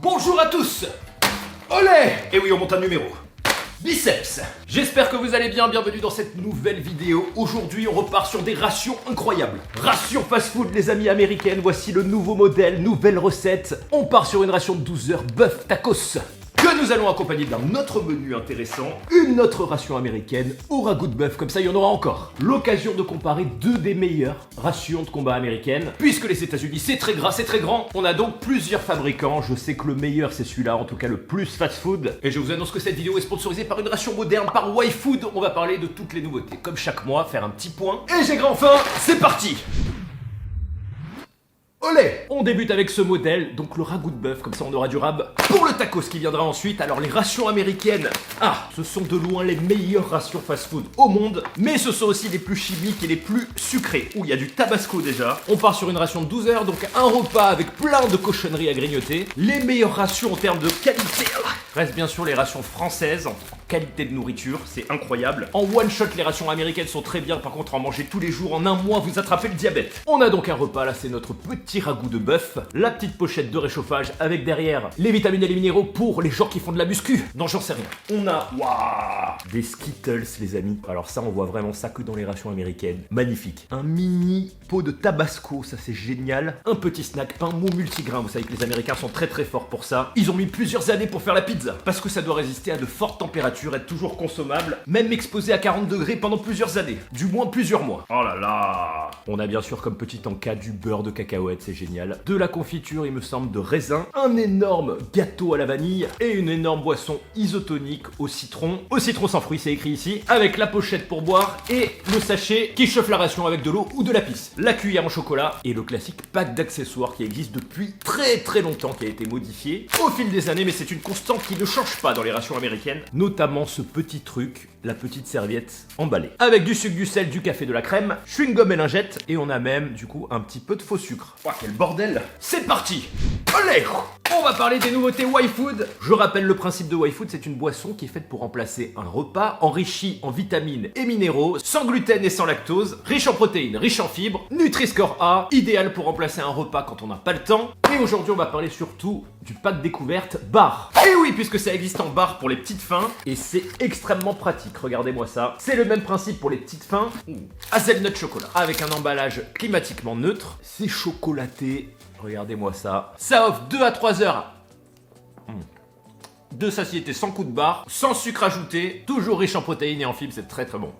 Bonjour à tous. Olé. Et oui, on monte un numéro. Biceps. J'espère que vous allez bien, bienvenue dans cette nouvelle vidéo. Aujourd'hui, on repart sur des rations incroyables. Ration fast-food, les amis américaines, voici le nouveau modèle, nouvelle recette. On part sur une ration de 12 heures bœuf tacos, que nous allons accompagner d'un autre menu intéressant, une autre ration américaine au ragoût de bœuf, comme ça il y en aura encore. L'occasion de comparer deux des meilleures rations de combat américaines, puisque les États-Unis c'est très gras, c'est très grand. On a donc plusieurs fabricants, je sais que le meilleur c'est celui-là, en tout cas le plus fast-food. Et je vous annonce que cette vidéo est sponsorisée par une ration moderne, par YFood. On va parler de toutes les nouveautés, comme chaque mois, faire un petit point. Et j'ai grand faim, c'est parti! Olé! On débute avec ce modèle, donc le ragoût de bœuf, comme ça on aura du rab pour le tacos qui viendra ensuite. Alors les rations américaines, ce sont de loin les meilleures rations fast-food au monde, mais ce sont aussi les plus chimiques et les plus sucrées, où il y a du tabasco déjà. On part sur une ration de 12 heures, donc un repas avec plein de cochonneries à grignoter. Les meilleures rations en termes de qualité restent bien sûr les rations françaises, en qualité de nourriture, c'est incroyable. En one shot, les rations américaines sont très bien, par contre en manger tous les jours, en un mois, vous attrapez le diabète. On a donc un repas, là c'est notre petit ragoût de bœuf, la petite pochette de réchauffage avec derrière les vitamines et les minéraux pour les gens qui font de la muscu. Non, j'en sais rien. On a, des Skittles les amis. Alors ça, on voit vraiment ça que dans les rations américaines. Magnifique. Un mini pot de tabasco, ça c'est génial. Un petit snack pain mou multigrain, vous savez que les Américains sont très très forts pour ça. Ils ont mis plusieurs années pour faire la pizza, parce que ça doit résister à de fortes températures, être toujours consommable, même exposé à 40 degrés pendant plusieurs années, du moins plusieurs mois. Oh là là. On a bien sûr comme petit encas du beurre de cacahuète, c'est génial. De la confiture, il me semble, de raisin, un énorme gâteau à la vanille et une énorme boisson isotonique au citron. Au citron sans fruits, c'est écrit ici, avec la pochette pour boire et le sachet qui chauffe la ration avec de l'eau ou de la pisse. La cuillère en chocolat et le classique pack d'accessoires qui existe depuis très très longtemps, qui a été modifié au fil des années, mais c'est une constante qui ne change pas dans les rations américaines, notamment ce petit truc, la petite serviette emballée, avec du sucre, du sel, du café, de la crème, chewing-gum et lingette, et on a même du coup un petit peu de faux sucre. Oh, quel bordel! C'est parti! Allez! On va parler des nouveautés YFood. Je rappelle le principe de YFood, c'est une boisson qui est faite pour remplacer un repas, enrichi en vitamines et minéraux, sans gluten et sans lactose, riche en protéines, riche en fibres, Nutri-Score A, idéal pour remplacer un repas quand on n'a pas le temps. Et aujourd'hui, on va parler surtout du pack découverte bar. Et oui, puisque ça existe en bar pour les petites fins, et c'est extrêmement pratique. Regardez-moi ça. C'est le même principe pour les petites fins. Hazelnut chocolat, avec un emballage climatiquement neutre. C'est chocolaté. Regardez-moi ça. Ça offre 2 à 3 heures de satiété sans coup de barre, sans sucre ajouté, toujours riche en protéines et en fibres, c'est très très bon.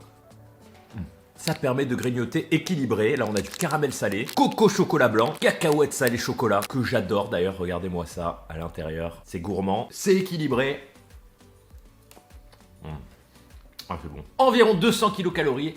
Ça permet de grignoter équilibré. Là, on a du caramel salé, coco chocolat blanc, cacahuète salée chocolat, que j'adore d'ailleurs. Regardez-moi ça à l'intérieur. C'est gourmand, c'est équilibré. C'est bon. Environ 200 kilocalories.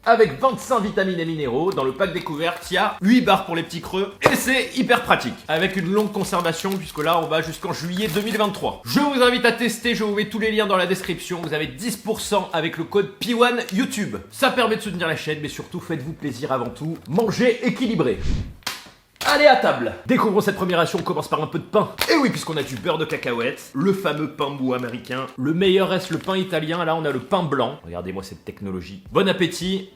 Avec 25 vitamines et minéraux. Dans le pack découverte, il y a 8 barres pour les petits creux. Et c'est hyper pratique. Avec une longue conservation, puisque là, on va jusqu'en juillet 2023. Je vous invite à tester. Je vous mets tous les liens dans la description. Vous avez 10% avec le code P1 YouTube. Ça permet de soutenir la chaîne, mais surtout, faites-vous plaisir avant tout. Mangez équilibré. Allez à table. Découvrons cette première ration, on commence par un peu de pain. Et oui, puisqu'on a du beurre de cacahuète, le fameux pain mou américain. Le meilleur reste le pain italien, là on a le pain blanc. Regardez-moi cette technologie. Bon appétit.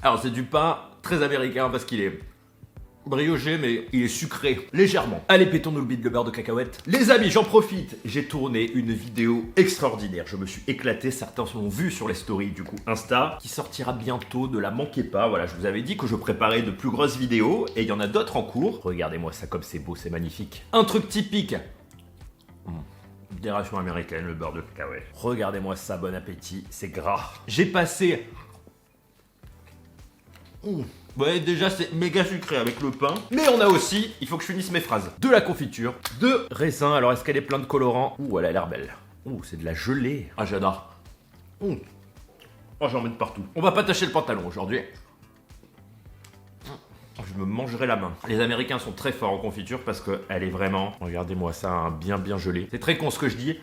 Alors c'est du pain très américain parce qu'il est brioché, mais il est sucré, légèrement. Allez, pétons-nous le bide, le beurre de cacahuète. Les amis, j'en profite. J'ai tourné une vidéo extraordinaire. Je me suis éclaté. Certains l'ont vu sur les stories, du coup, Insta, qui sortira bientôt. Ne la manquez pas. Voilà, je vous avais dit que je préparais de plus grosses vidéos. Et il y en a d'autres en cours. Regardez-moi ça comme c'est beau, c'est magnifique. Un truc typique des rations américaines, le beurre de cacahuète. Regardez-moi ça, bon appétit. C'est gras. J'ai passé... Ouais, déjà c'est méga sucré avec le pain. Mais on a aussi, il faut que je finisse mes phrases, de la confiture, de raisin. Alors est-ce qu'elle est pleine de colorants? Elle a l'air belle. C'est de la gelée. Ah, j'adore. J'en mets de partout. On va pas tâcher le pantalon aujourd'hui. Je me mangerai la main. Les Américains sont très forts en confiture parce qu'elle est vraiment... Regardez-moi ça, bien gelée. C'est très con ce que je dis.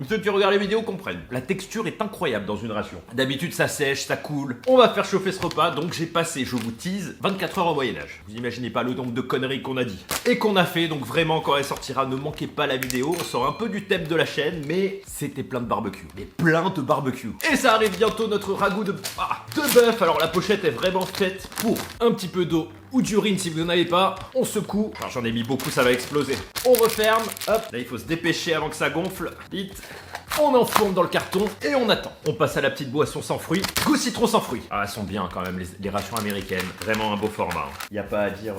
Ceux qui regardent les vidéos comprennent. La texture est incroyable dans une ration. D'habitude, ça sèche, ça coule. On va faire chauffer ce repas, donc j'ai passé, je vous tease, 24 heures au Moyen-Âge. Vous imaginez pas le nombre de conneries qu'on a dit. Et qu'on a fait, donc vraiment, quand elle sortira, ne manquez pas la vidéo. On sort un peu du thème de la chaîne, mais c'était plein de barbecue. Mais plein de barbecue. Et ça arrive bientôt, notre ragoût de bœuf. Alors la pochette est vraiment faite pour un petit peu d'eau ou d'urine si vous n'en avez pas. On secoue. Enfin, j'en ai mis beaucoup, ça va exploser. On referme. Hop. Là, il faut se dépêcher avant que ça gonfle. Vite. On enfourne dans le carton et on attend. On passe à la petite boisson sans fruits. Goût citron sans fruits. Ah, elles sont bien quand même, les rations américaines. Vraiment un beau format. Il n'y a pas à dire.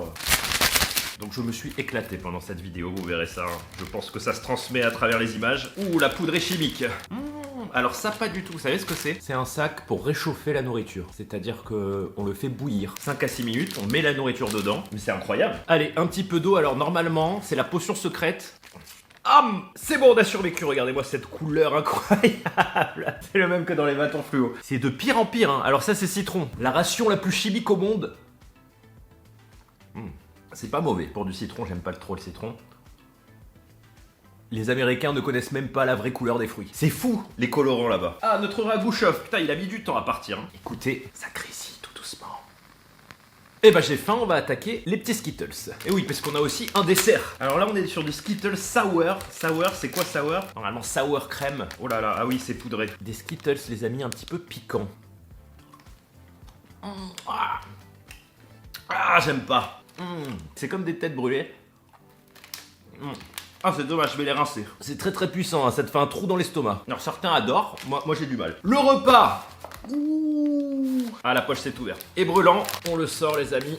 Donc je me suis éclaté pendant cette vidéo, vous verrez ça. Je pense que ça se transmet à travers les images. Ouh, la poudre est chimique. Alors ça, pas du tout. Vous savez ce que c'est? C'est un sac pour réchauffer la nourriture. C'est-à-dire que on le fait bouillir 5 à 6 minutes, on met la nourriture dedans. Mais c'est incroyable. Allez, un petit peu d'eau. Alors normalement, c'est la potion secrète. C'est bon, on a survécu. Regardez-moi cette couleur incroyable. C'est le même que dans les bâtons fluo. C'est de pire en pire, hein. Alors ça, c'est citron. La ration la plus chimique au monde. C'est pas mauvais. Pour du citron, j'aime pas trop le citron. Les Américains ne connaissent même pas la vraie couleur des fruits. C'est fou, les colorants là-bas. Ah, notre ragoût chauffe. Putain, il a mis du temps à partir. Hein. Écoutez, ça grésille tout doucement. Eh ben j'ai faim, on va attaquer les petits Skittles. Et oui, parce qu'on a aussi un dessert. Alors là, on est sur du Skittles sour. Sour, c'est quoi sour? Normalement, sour crème. Oh là là, ah oui, c'est poudré. Des Skittles, les amis, un petit peu piquants. J'aime pas. C'est comme des têtes brûlées. Ah, c'est dommage, je vais les rincer. C'est très très puissant, hein, ça te fait un trou dans l'estomac. Alors certains adorent, moi j'ai du mal. Le repas. Ah, la poche s'est ouverte. Et brûlant, on le sort les amis.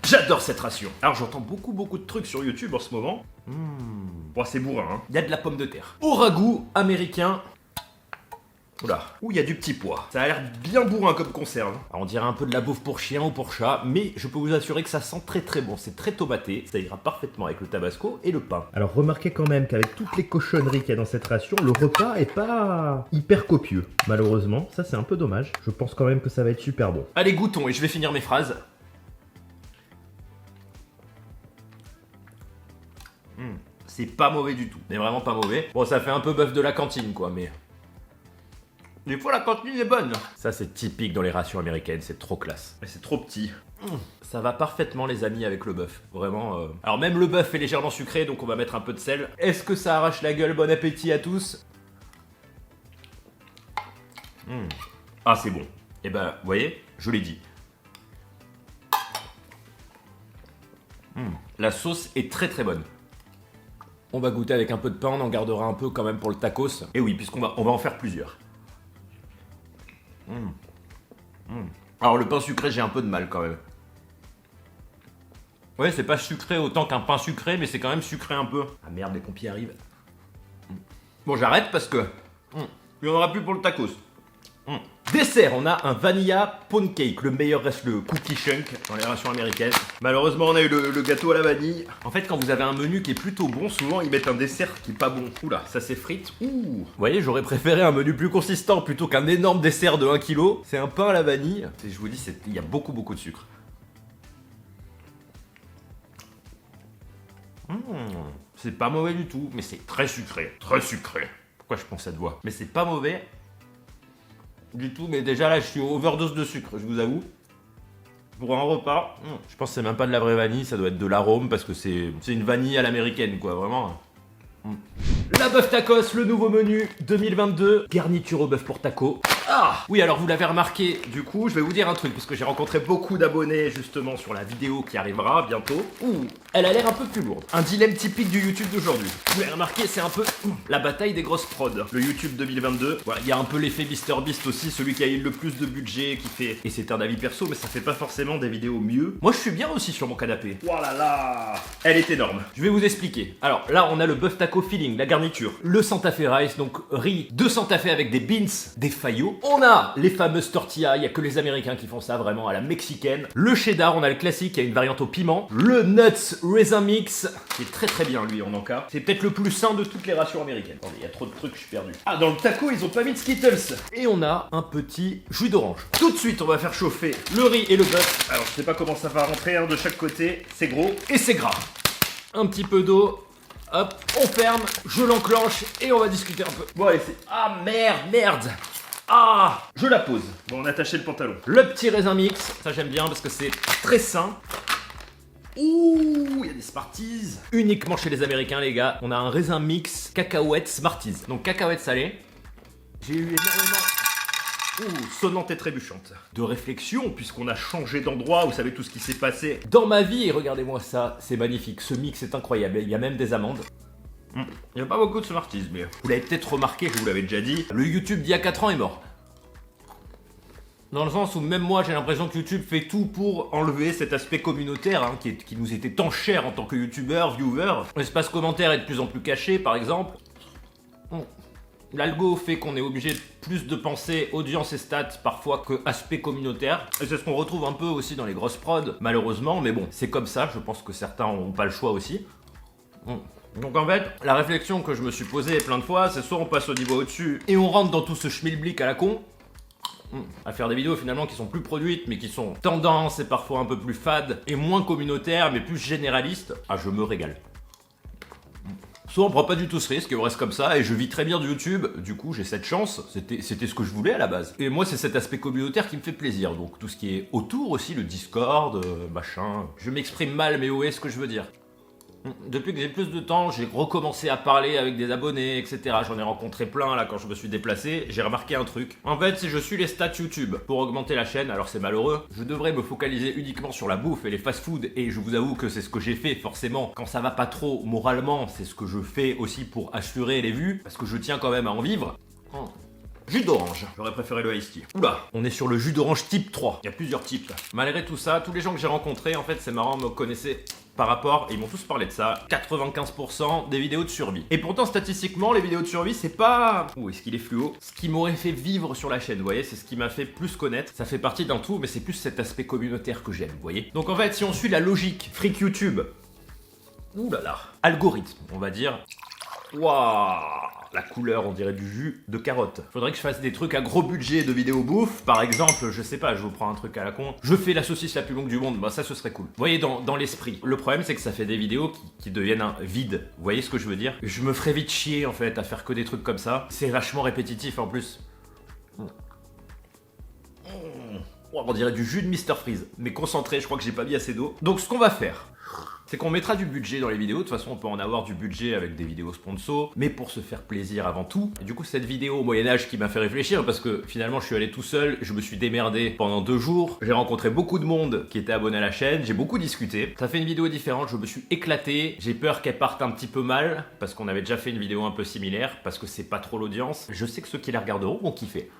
J'adore cette ration. Alors j'entends beaucoup de trucs sur YouTube en ce moment. Bon, c'est bourrin, hein. Il y a de la pomme de terre. Au ragoût américain. Oula, où il y a du petit pois. Ça a l'air bien bourrin comme conserve. Alors on dirait un peu de la bouffe pour chien ou pour chat, mais je peux vous assurer que ça sent très très bon. C'est très tomaté, ça ira parfaitement avec le tabasco et le pain. Alors remarquez quand même qu'avec toutes les cochonneries qu'il y a dans cette ration, le repas est pas hyper copieux. Malheureusement, ça c'est un peu dommage. Je pense quand même que ça va être super bon. Allez, goûtons et je vais finir mes phrases. C'est pas mauvais du tout, mais vraiment pas mauvais. Bon, ça fait un peu bœuf de la cantine quoi, mais... Des fois la cantine est bonne. Ça c'est typique dans les rations américaines, c'est trop classe. Mais c'est trop petit. Ça va parfaitement les amis avec le bœuf. Vraiment. Alors même le bœuf est légèrement sucré, donc on va mettre un peu de sel. Est-ce que ça arrache la gueule? Bon appétit à tous. Ah c'est bon. Et ben vous voyez, je l'ai dit. La sauce est très très bonne. On va goûter avec un peu de pain, on en gardera un peu quand même pour le tacos. Et oui, puisqu'on va en faire plusieurs. Alors le pain sucré, j'ai un peu de mal quand même. Ouais, c'est pas sucré autant qu'un pain sucré, mais c'est quand même sucré un peu. Ah merde, les pompiers arrivent. Bon, j'arrête parce que il n'y en aura plus pour le tacos. Dessert, on a un vanilla pound cake. Le meilleur reste le cookie chunk dans les rations américaines. Malheureusement, on a eu le gâteau à la vanille. En fait, quand vous avez un menu qui est plutôt bon, souvent ils mettent un dessert qui est pas bon. Oula, ça s'effrite. Vous voyez, j'aurais préféré un menu plus consistant plutôt qu'un énorme dessert de 1 kg. C'est un pain à la vanille. Et je vous dis, il y a beaucoup de sucre. C'est pas mauvais du tout, mais c'est très sucré. Très sucré. Pourquoi je prends cette voix? Mais c'est pas mauvais du tout, mais déjà là je suis overdose de sucre, je vous avoue. Pour un repas, je pense que c'est même pas de la vraie vanille, ça doit être de l'arôme parce que c'est une vanille à l'américaine quoi, vraiment. La bœuf tacos, le nouveau menu 2022, garniture au bœuf pour taco. Ah oui, alors vous l'avez remarqué, du coup, je vais vous dire un truc, parce que j'ai rencontré beaucoup d'abonnés justement sur la vidéo qui arrivera bientôt. Elle a l'air un peu plus lourde. Un dilemme typique du YouTube d'aujourd'hui. Vous l'avez remarqué, c'est un peu la bataille des grosses prods. Le YouTube 2022, voilà, il y a un peu l'effet MrBeast aussi, celui qui a eu le plus de budget, qui fait... Et c'est un avis perso, mais ça fait pas forcément des vidéos mieux. Moi, je suis bien aussi sur mon canapé. Oh là là, elle est énorme. Je vais vous expliquer. Alors là, on a le bœuf taco filling, la garniture. Le Santa Fe rice, donc riz de Santa Fe avec des beans, des faillots. On a les fameuses tortillas, il n'y a que les Américains qui font ça vraiment à la mexicaine. Le cheddar, on a le classique, il y a une variante au piment. Le nuts raisin mix, qui est très bien lui en encas. C'est peut-être le plus sain de toutes les rations américaines. Attendez, il y a trop de trucs, je suis perdu. Ah, dans le taco, ils ont pas mis de Skittles. Et on a un petit jus d'orange. Tout de suite, on va faire chauffer le riz et le bœuf. Alors, je sais pas comment ça va rentrer, hein, de chaque côté. C'est gros et c'est gras. Un petit peu d'eau. Hop, on ferme, je l'enclenche et on va discuter un peu. Bon allez, c'est... Ah merde. Ah, je la pose. Bon, on a attaché le pantalon. Le petit raisin mix, ça j'aime bien parce que c'est très sain. Ouh, il y a des Smarties. Uniquement chez les Américains, les gars. On a un raisin mix cacahuètes Smarties. Donc cacahuètes salées. J'ai eu énormément... Sonnante et trébuchante. de réflexion, puisqu'on a changé d'endroit, vous savez tout ce qui s'est passé dans ma vie, et regardez-moi ça, c'est magnifique, ce mix est incroyable, il y a même des amandes. Il n'y a pas beaucoup de Smarties, mais vous l'avez peut-être remarqué, je vous l'avais déjà dit, le YouTube d'il y a 4 ans est mort. Dans le sens où même moi j'ai l'impression que YouTube fait tout pour enlever cet aspect communautaire hein, qui nous était tant cher en tant que youtubeur, viewer. L'espace commentaire est de plus en plus caché par exemple. L'algo fait qu'on est obligé de plus de penser audience et stats parfois que aspect communautaire. Et c'est ce qu'on retrouve un peu aussi dans les grosses prods, malheureusement, mais bon, c'est comme ça, je pense que certains n'ont pas le choix aussi. Donc en fait, la réflexion que je me suis posée plein de fois, c'est soit on passe au niveau au-dessus et on rentre dans tout ce schmilblick à la con, à faire des vidéos finalement qui sont plus produites mais qui sont tendances et parfois un peu plus fades et moins communautaires mais plus généralistes. Ah, je me régale. Soit on prend pas du tout ce risque et on reste comme ça et je vis très bien de YouTube, du coup j'ai cette chance, c'était ce que je voulais à la base. Et moi c'est cet aspect communautaire qui me fait plaisir, donc tout ce qui est autour aussi, le Discord, machin. Je m'exprime mal mais où est ce que je veux dire. Depuis que j'ai plus de temps, j'ai recommencé à parler avec des abonnés, etc. J'en ai rencontré plein là quand je me suis déplacé. J'ai remarqué un truc. En fait, si je suis les stats YouTube pour augmenter la chaîne, alors c'est malheureux, je devrais me focaliser uniquement sur la bouffe et les fast-food. Et je vous avoue que c'est ce que j'ai fait forcément. Quand ça va pas trop moralement, c'est ce que je fais aussi pour assurer les vues, parce que je tiens quand même à en vivre. Jus d'orange. J'aurais préféré le iced tea. Oula, on est sur le jus d'orange type 3. Il y a plusieurs types. Malgré tout ça, tous les gens que j'ai rencontrés, en fait, c'est marrant, me connaissaient par rapport, et ils m'ont tous parlé de ça, 95% des vidéos de survie. Et pourtant, statistiquement, les vidéos de survie, c'est pas... Ouh, est-ce qu'il est fluo? Ce qui m'aurait fait vivre sur la chaîne, vous voyez, c'est ce qui m'a fait plus connaître. Ça fait partie d'un tout, mais c'est plus cet aspect communautaire que j'aime, vous voyez. Donc en fait, si on suit la logique freak YouTube, ouh là là, algorithme, on va dire... Waouh, la couleur, on dirait du jus de carotte. Faudrait que je fasse des trucs à gros budget de vidéos bouffe. Par exemple, je sais pas, je vous prends un truc à la con. Je fais la saucisse la plus longue du monde. Bah ça, ce serait cool. Vous voyez, dans l'esprit. Le problème, c'est que ça fait des vidéos qui deviennent un vide. Vous voyez ce que je veux dire? Je me ferais vite chier, en fait, à faire que des trucs comme ça. C'est vachement répétitif, en plus. On dirait du jus de Mr Freeze. Mais concentré, je crois que j'ai pas mis assez d'eau. Donc, ce qu'on va faire... c'est qu'on mettra du budget dans les vidéos, de toute façon on peut en avoir du budget avec des vidéos sponsors, mais pour se faire plaisir avant tout. Et du coup cette vidéo au Moyen-Âge qui m'a fait réfléchir, parce que finalement je suis allé tout seul, je me suis démerdé pendant 2 jours, j'ai rencontré beaucoup de monde qui était abonné à la chaîne, j'ai beaucoup discuté, ça fait une vidéo différente, je me suis éclaté, j'ai peur qu'elle parte un petit peu mal, parce qu'on avait déjà fait une vidéo un peu similaire, parce que c'est pas trop l'audience, je sais que ceux qui la regarderont vont kiffer.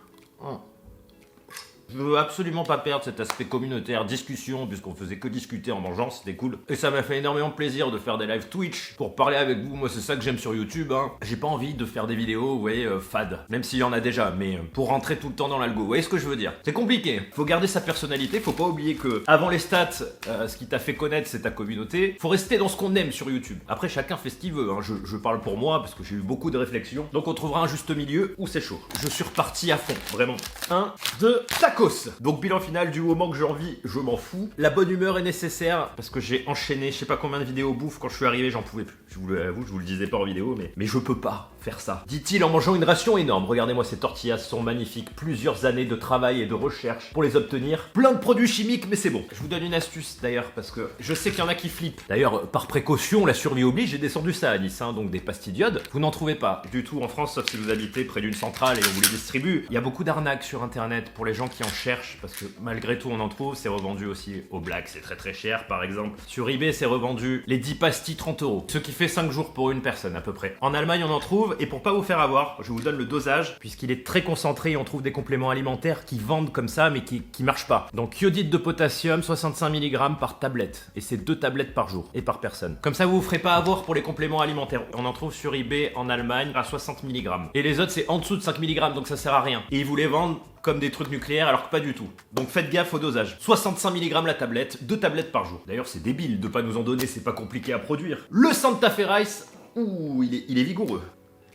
Je veux absolument pas perdre cet aspect communautaire, discussion, puisqu'on faisait que discuter en mangeant, c'était cool. Et ça m'a fait énormément plaisir de faire des lives Twitch pour parler avec vous, moi c'est ça que j'aime sur YouTube. Hein. J'ai pas envie de faire des vidéos, vous voyez, fades, même s'il y en a déjà, mais pour rentrer tout le temps dans l'algo, vous voyez ce que je veux dire? C'est compliqué, faut garder sa personnalité, faut pas oublier que avant les stats, ce qui t'a fait connaître c'est ta communauté, faut rester dans ce qu'on aime sur YouTube. Après chacun fait ce qu'il veut, hein. Je parle pour moi parce que j'ai eu beaucoup de réflexions, donc on trouvera un juste milieu où c'est chaud. Je suis reparti à fond, vraiment. 1, 2, tac! Donc bilan final, du moment que j'ai envie, je m'en fous. La bonne humeur est nécessaire parce que j'ai enchaîné je sais pas combien de vidéos bouffe. Quand je suis arrivé, j'en pouvais plus. Je vous l'avoue, je vous le disais pas en vidéo, mais je peux pas faire ça. Dit-il en mangeant une ration énorme. Regardez-moi, ces tortillas sont magnifiques. Plusieurs années de travail et de recherche pour les obtenir. Plein de produits chimiques, mais c'est bon. Je vous donne une astuce d'ailleurs parce que je sais qu'il y en a qui flippent. D'ailleurs, par précaution, la survie oblige, j'ai descendu ça à Nice, hein, donc des pastilles d'iode. Vous n'en trouvez pas du tout en France, sauf si vous habitez près d'une centrale et on vous les distribue. Il y a beaucoup d'arnaques sur internet pour les gens qui en cherchent. Parce que malgré tout on en trouve, c'est revendu aussi au black, c'est très cher par exemple. Sur eBay c'est revendu les 10 pastilles 30 €, ce qui fait 5 jours pour une personne à peu près. En Allemagne on en trouve, et pour pas vous faire avoir, je vous donne le dosage, puisqu'il est très concentré, on trouve des compléments alimentaires qui vendent comme ça mais qui marchent pas. Donc iodide de potassium, 65 mg par tablette, et c'est 2 tablettes par jour, et par personne. Comme ça vous vous ferez pas avoir pour les compléments alimentaires. On en trouve sur eBay en Allemagne à 60 mg. Et les autres c'est en dessous de 5 mg, donc ça sert à rien. Et ils vous les vendent comme des trucs nucléaires alors que pas du tout. Donc faites gaffe au dosage. 65 mg la tablette, 2 tablettes par jour. D'ailleurs c'est débile de pas nous en donner, c'est pas compliqué à produire. Le Santa Fe Rice, ouh, il est vigoureux.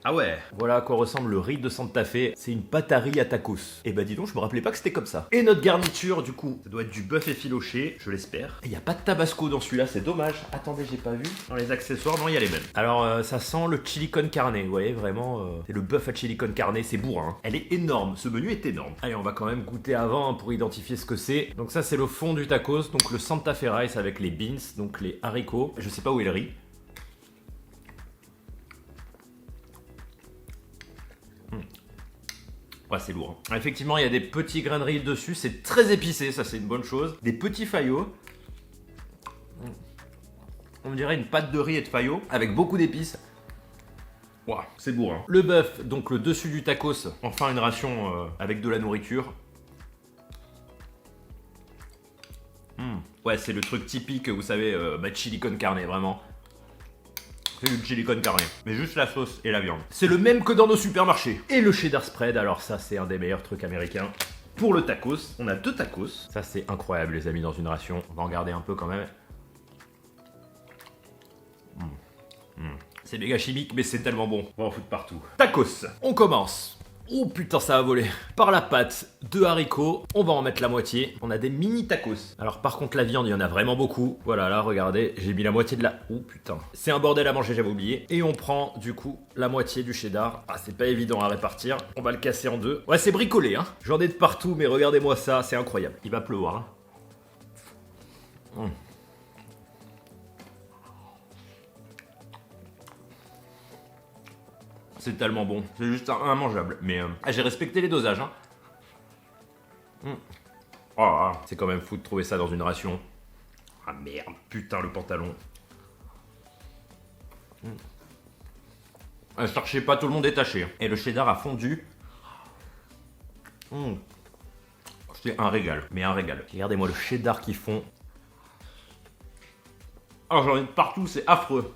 Ah ouais. Voilà à quoi ressemble le riz de Santa Fe. C'est une pâte à riz à tacos. Et bah dis donc, je me rappelais pas que c'était comme ça. Et notre garniture, du coup, ça doit être du bœuf effiloché, je l'espère. Et y a pas de tabasco dans celui-là, c'est dommage. Attendez, j'ai pas vu. Dans les accessoires, non, il y a les mêmes. Alors, ça sent le chili con carne. Vous voyez, vraiment, c'est le bœuf à chili con carne, c'est bourrin. Hein. Elle est énorme, ce menu est énorme. Allez, on va quand même goûter avant hein, pour identifier ce que c'est. Donc ça, c'est le fond du tacos, donc le Santa Fe rice avec les beans, donc les haricots. Je sais pas où est le riz. Ouais, c'est lourd. Hein. Effectivement, il y a des petits grains de riz dessus, c'est très épicé, ça c'est une bonne chose. Des petits faillots. On dirait une pâte de riz et de faillots avec beaucoup d'épices. Ouah, c'est bourrin. Le bœuf, donc le dessus du tacos, enfin une ration avec de la nourriture. Ouais, c'est le truc typique, vous savez, chili con carne, vraiment. C'est du chili con carne, mais juste la sauce et la viande. C'est le même que dans nos supermarchés. Et le cheddar spread, alors ça c'est un des meilleurs trucs américains. Pour le tacos, on a 2 tacos. Ça c'est incroyable les amis dans une ration. On va en garder un peu quand même. C'est méga chimique mais c'est tellement bon. On va en foutre partout. Tacos, on commence. Oh putain ça a volé. Par la pâte de haricots, on va en mettre la moitié. On a des mini tacos. Alors par contre la viande il y en a vraiment beaucoup. Voilà là regardez, j'ai mis la moitié de la... Oh putain. C'est un bordel à manger, j'avais oublié. Et on prend du coup la moitié du cheddar. Ah c'est pas évident à répartir. On va le casser en deux. Ouais c'est bricolé hein. J'en ai de partout mais regardez-moi ça, c'est incroyable. Il va pleuvoir hein. C'est tellement bon, c'est juste immangeable. Mais j'ai respecté les dosages. Hein. Oh, c'est quand même fou de trouver ça dans une ration. Ah merde, putain le pantalon. Cherchez pas, tout le monde est taché. Et le cheddar a fondu. C'est un régal, mais un régal. Regardez-moi le cheddar qui fond. Oh j'en ai de partout, c'est affreux.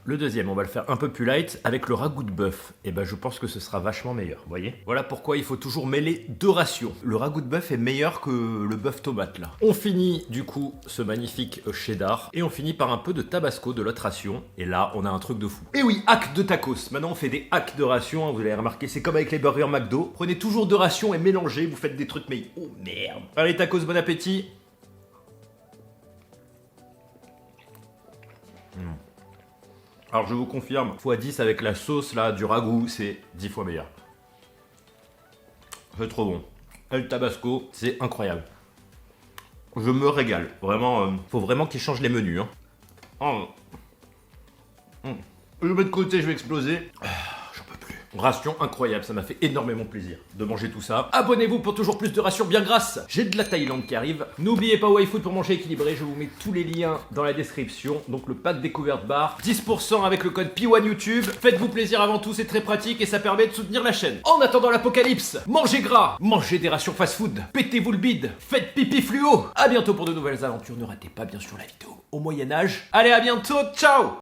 Le deuxième, on va le faire un peu plus light avec le ragoût de bœuf. Et ben je pense que ce sera vachement meilleur, vous voyez. Voilà pourquoi il faut toujours mêler 2 rations. Le ragoût de bœuf est meilleur que le bœuf tomate là. On finit du coup ce magnifique cheddar et on finit par un peu de tabasco de l'autre ration. Et là, on a un truc de fou. Et oui, hack de tacos. Maintenant, on fait des hacks de rations, hein, vous allez remarquer, c'est comme avec les burgers McDo. Prenez toujours 2 rations et mélangez, vous faites des trucs mais... Oh merde. Allez tacos, bon appétit. Alors je vous confirme, x10 avec la sauce là du ragoût, c'est 10 fois meilleur. C'est trop bon. Et le tabasco, c'est incroyable. Je me régale. Vraiment, faut vraiment qu'ils changent les menus. Hein. Je vais mettre de côté, je vais exploser. J'en peux plus. Ration incroyable, ça m'a fait énormément plaisir de manger tout ça. Abonnez-vous pour toujours plus de rations bien grasses. J'ai de la Thaïlande qui arrive. N'oubliez pas YFood pour manger équilibré. Je vous mets tous les liens dans la description. Donc le pack découverte bar, 10% avec le code P1 YouTube. Faites-vous plaisir avant tout, c'est très pratique et ça permet de soutenir la chaîne. En attendant l'apocalypse, mangez gras, mangez des rations fast-food, pétez-vous le bide, faites pipi fluo. À bientôt pour de nouvelles aventures. Ne ratez pas bien sûr la vidéo au Moyen-Âge. Allez, à bientôt, ciao.